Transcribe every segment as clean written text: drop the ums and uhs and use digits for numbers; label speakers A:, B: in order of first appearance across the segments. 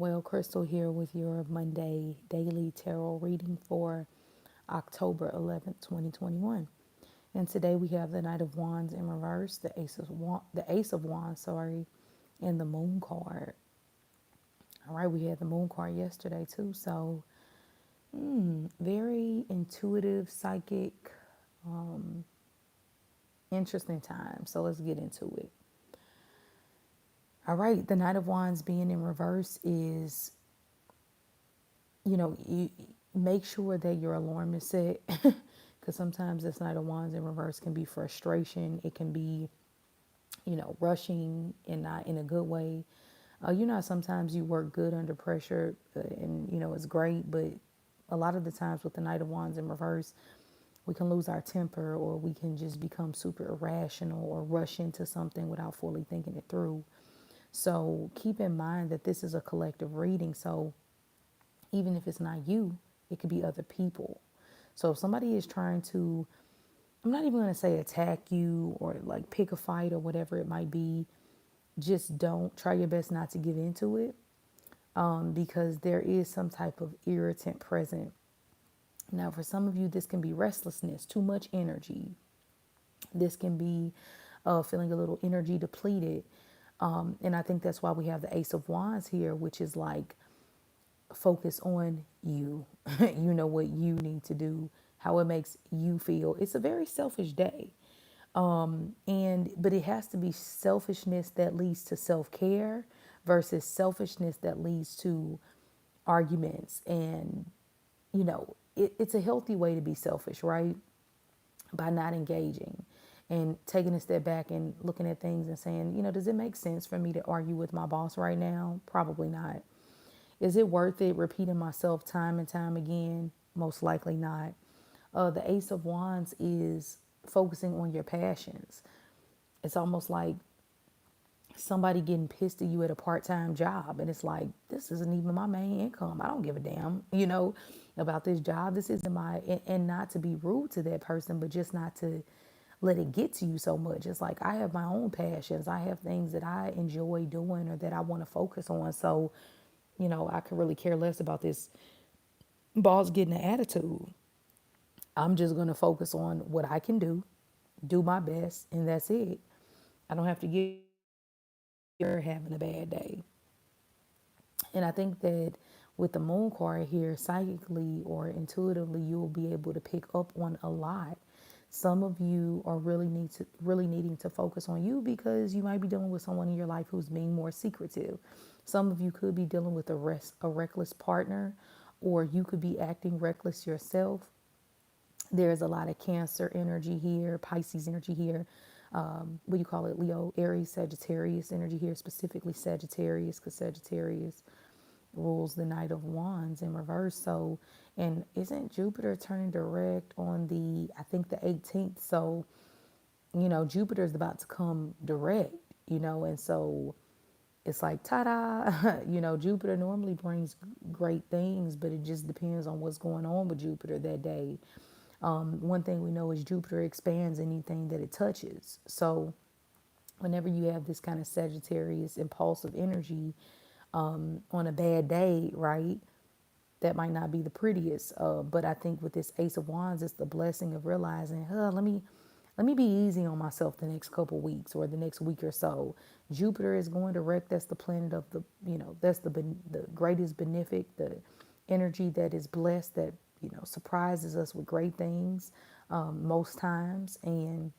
A: Well, Crystal here with your Monday daily tarot reading for October 11th, 2021. And today we have the Knight of Wands in reverse, the Ace of Wands, sorry, and the Moon card. All right, we had the Moon card yesterday too. So, very intuitive, psychic, interesting time. So let's get into it. All right, the Knight of Wands being in reverse is, you make sure that your alarm is set because sometimes this Knight of Wands in reverse can be frustration. It can be, rushing and not in a good way. Sometimes you work good under pressure and, it's great, but a lot of the times with the Knight of Wands in reverse, we can lose our temper or we can just become super irrational or rush into something without fully thinking it through. So keep in mind that this is a collective reading. So even if it's not you, it could be other people. So if somebody is trying to, I'm not even going to say attack you or like pick a fight or whatever it might be, just don't try your best not to give into it, because there is some type of irritant present. Now, for some of you, this can be restlessness, too much energy. This can be feeling a little energy depleted. And I think that's why we have the Ace of Wands here, which is like focus on you. You know what you need to do, how it makes you feel. It's a very selfish day. But it has to be selfishness that leads to self-care versus selfishness that leads to arguments. And it's a healthy way to be selfish, right? By not engaging and taking a step back and looking at things and saying, does it make sense for me to argue with my boss right now? Probably not. Is it worth it repeating myself time and time again? Most likely not. The Ace of Wands is focusing on your passions. It's almost like somebody getting pissed at you at a part-time job and it's like, this isn't even my main income. I don't give a damn, about this job. This isn't and not to be rude to that person, but just not to let it get to you so much. It's like, I have my own passions. I have things that I enjoy doing or that I want to focus on. So, I could really care less about this boss getting an attitude. I'm just going to focus on what I can do my best, and that's it. I don't have to get you're having a bad day. And I think that with the moon card here, psychically or intuitively, you'll be able to pick up on a lot. Some of you are really needing to focus on you because you might be dealing with someone in your life who's being more secretive. Some of you could be dealing with a reckless partner, or you could be acting reckless yourself. There's a lot of Cancer energy here, Pisces energy here. What do you call it? Leo, Aries, Sagittarius energy here, specifically Sagittarius, because Sagittarius rules the Knight of Wands in reverse. So, and isn't Jupiter turning direct on I think the 18th? So, Jupiter is about to come direct, and so it's like, ta-da, Jupiter normally brings great things, but it just depends on what's going on with Jupiter that day. One thing we know is Jupiter expands anything that it touches. So whenever you have this kind of Sagittarius impulsive energy on a bad day, right? That might not be the prettiest, but I think with this Ace of Wands, it's the blessing of realizing, let me be easy on myself the next couple weeks or the next week or so. Jupiter is going direct. That's the planet of that's the greatest benefic, the energy that is blessed, that surprises us with great things most times. And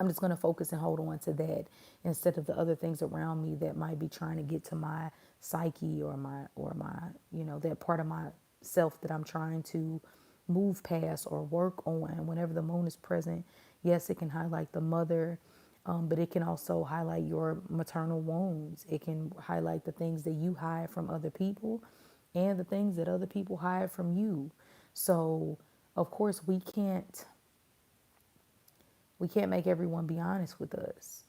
A: I'm just going to focus and hold on to that instead of the other things around me that might be trying to get to my psyche or my that part of myself that I'm trying to move past or work on. Whenever the moon is present, yes, it can highlight the mother, but it can also highlight your maternal wounds. It can highlight the things that you hide from other people and the things that other people hide from you. So, of course, we can't make everyone be honest with us.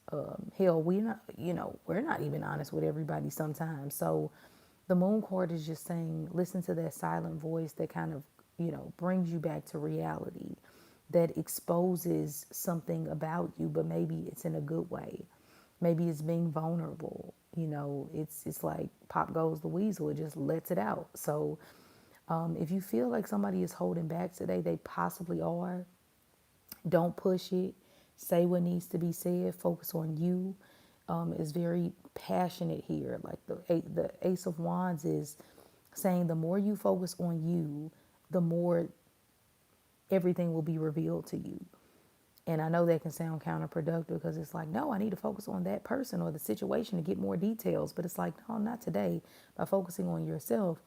A: Hell, we're not even honest with everybody sometimes. So the moon card is just saying, listen to that silent voice that kind of, brings you back to reality, that exposes something about you, but maybe it's in a good way. Maybe it's being vulnerable. it's like pop goes the weasel. It just lets it out. So if you feel like somebody is holding back today, they possibly are. Don't push it. Say what needs to be said. Focus on you. Is very passionate here. Like the Ace of Wands is saying the more you focus on you, the more everything will be revealed to you. And I know that can sound counterproductive because it's like, no, I need to focus on that person or the situation to get more details. But it's like, no, not today. By focusing on yourself,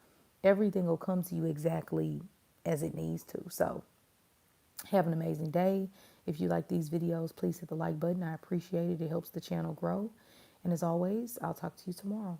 A: everything will come to you exactly as it needs to. So have an amazing day. If you like these videos, please hit the like button. I appreciate it. It helps the channel grow. And as always, I'll talk to you tomorrow.